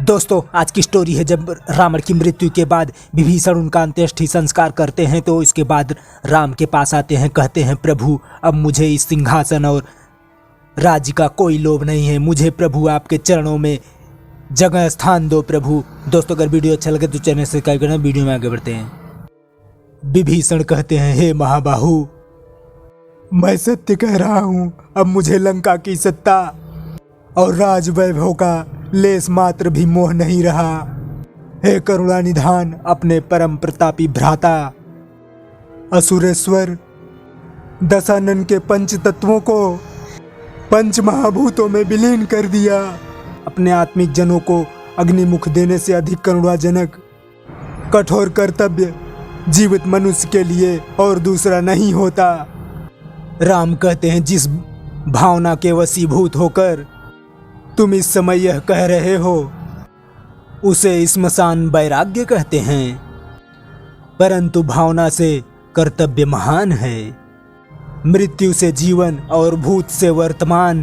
दोस्तों आज की स्टोरी है जब रावण की मृत्यु के बाद विभीषण उनका अंत्येष्टि संस्कार करते हैं तो इसके बाद राम के पास आते हैं, कहते हैं प्रभु अब मुझे इस सिंहासन और राज्य का कोई लोभ नहीं है, मुझे प्रभु आपके चरणों में जगह स्थान दो प्रभु। दोस्तों अगर वीडियो अच्छा लगे तो चैनल सब्सक्राइब करना। वीडियो में आगे बढ़ते हैं। विभीषण कहते हैं हे महाबाहु, मैं सत्य कह रहा हूँ, अब मुझे लंका की सत्ता और राज वैभव का लेस मात्र भी मोह नहीं रहा। हे करुणा निधान अपने परम प्रतापी भ्राता असुरेश्वर दशानन के पंच तत्वों को पंच महाभूतों में विलीन कर दिया। अपने आत्मिक जनों को अग्निमुख देने से अधिक करुणाजनक कठोर कर्तव्य जीवित मनुष्य के लिए और दूसरा नहीं होता। राम कहते हैं जिस भावना के वशीभूत होकर तुम इस समय यह कह रहे हो उसे स्मशान वैराग्य कहते हैं, परंतु भावना से कर्तव्य महान है। मृत्यु से जीवन और भूत से वर्तमान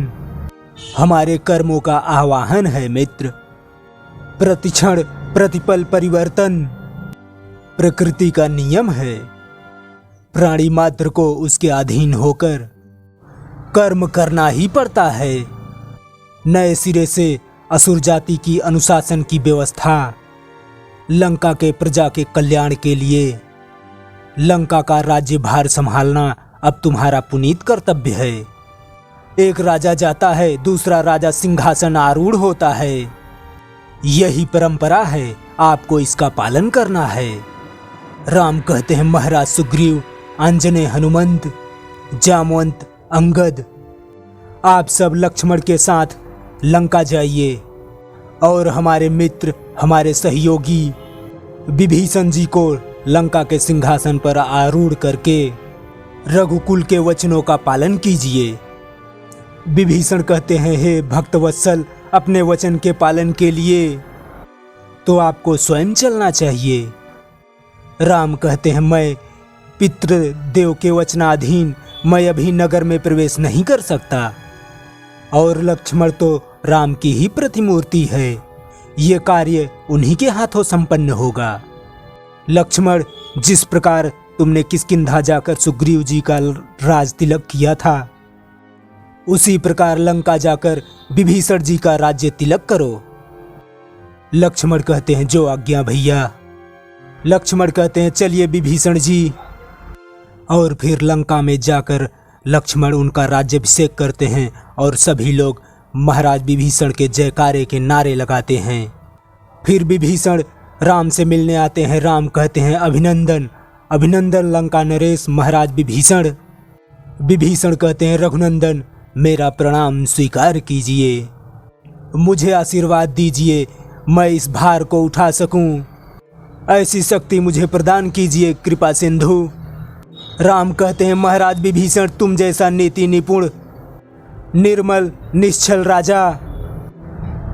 हमारे कर्मों का आवाहन है मित्र। प्रतिक्षण प्रतिपल परिवर्तन प्रकृति का नियम है। प्राणी मात्र को उसके अधीन होकर कर्म करना ही पड़ता है। नए सिरे से असुर जाति की अनुशासन की व्यवस्था लंका के प्रजा के कल्याण के लिए लंका का राज्य भार संभालना अब तुम्हारा पुनीत कर्तव्य है। एक राजा जाता है, दूसरा राजा सिंहासन आरूढ़ होता है। यही परंपरा है, आपको इसका पालन करना है। राम कहते हैं महाराज सुग्रीव, आंजनेय, हनुमंत, जामवंत, अंगद, आप सब लक्ष्मण के साथ लंका जाइए और हमारे मित्र हमारे सहयोगी विभीषण जी को लंका के सिंहासन पर आरूढ़ करके रघुकुल के वचनों का पालन कीजिए। विभीषण कहते हैं हे भक्तवत्सल, अपने वचन के पालन के लिए तो आपको स्वयं चलना चाहिए। राम कहते हैं मैं पितृदेव के वचनाधीन मैं अभी नगर में प्रवेश नहीं कर सकता और लक्ष्मण तो राम की ही प्रतिमूर्ति है, ये कार्य उन्हीं के हाथों संपन्न होगा। लक्ष्मण, जिस प्रकार तुमने किष्किंधा जाकर सुग्रीव जी का राज तिलक किया था उसी प्रकार लंका जाकर विभीषण जी का राज्य तिलक करो। लक्ष्मण कहते हैं जो आज्ञा भैया। लक्ष्मण कहते हैं चलिए विभीषण जी। और फिर लंका में जाकर लक्ष्मण उनका राज्याभिषेक करते हैं और सभी लोग महाराज विभीषण के जयकारे के नारे लगाते हैं। फिर विभीषण राम से मिलने आते हैं। राम कहते हैं अभिनंदन अभिनंदन लंका नरेश महाराज विभीषण। विभीषण कहते हैं रघुनंदन मेरा प्रणाम स्वीकार कीजिए, मुझे आशीर्वाद दीजिए, मैं इस भार को उठा सकूं, ऐसी शक्ति मुझे प्रदान कीजिए कृपा सिंधु। राम कहते हैं महाराज विभीषण तुम जैसा नीति निपुण निर्मल निश्चल राजा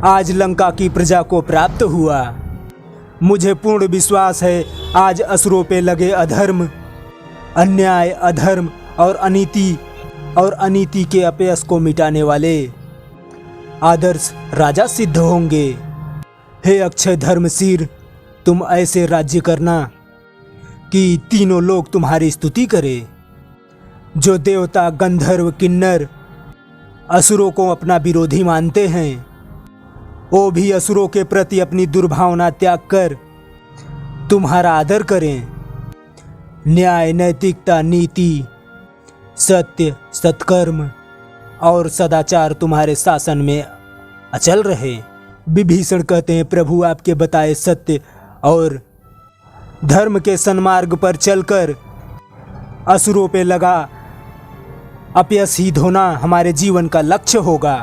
आज लंका की प्रजा को प्राप्त हुआ। मुझे पूर्ण विश्वास है आज असुरों पे लगे अधर्म, अन्याय, अधर्म और अनीति के अपयश को मिटाने वाले आदर्श राजा सिद्ध होंगे। हे अक्षय धर्मशीर, तुम ऐसे राज्य करना कि तीनों लोग तुम्हारी स्तुति करें। जो देवता, गंधर्व, किन्नर असुरों को अपना विरोधी मानते हैं वो भी असुरों के प्रति अपनी दुर्भावना त्याग कर तुम्हारा आदर करें। न्याय, नैतिकता, नीति, सत्य, सत्कर्म और सदाचार तुम्हारे शासन में अचल रहे। विभीषण कहते हैं प्रभु आपके बताए सत्य और धर्म के सन्मार्ग पर चलकर असुरों पे लगा अपयश ही धोना हमारे जीवन का लक्ष्य होगा।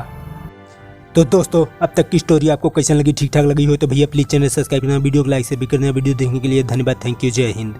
तो दोस्तों अब तक की स्टोरी आपको कैसे लगी, ठीक ठाक लगी हो तो भैया प्लीज़ चैनल सब्सक्राइब करना, वीडियो को लाइक से भी करना। वीडियो देखने के लिए धन्यवाद। Thank you. जय हिंद।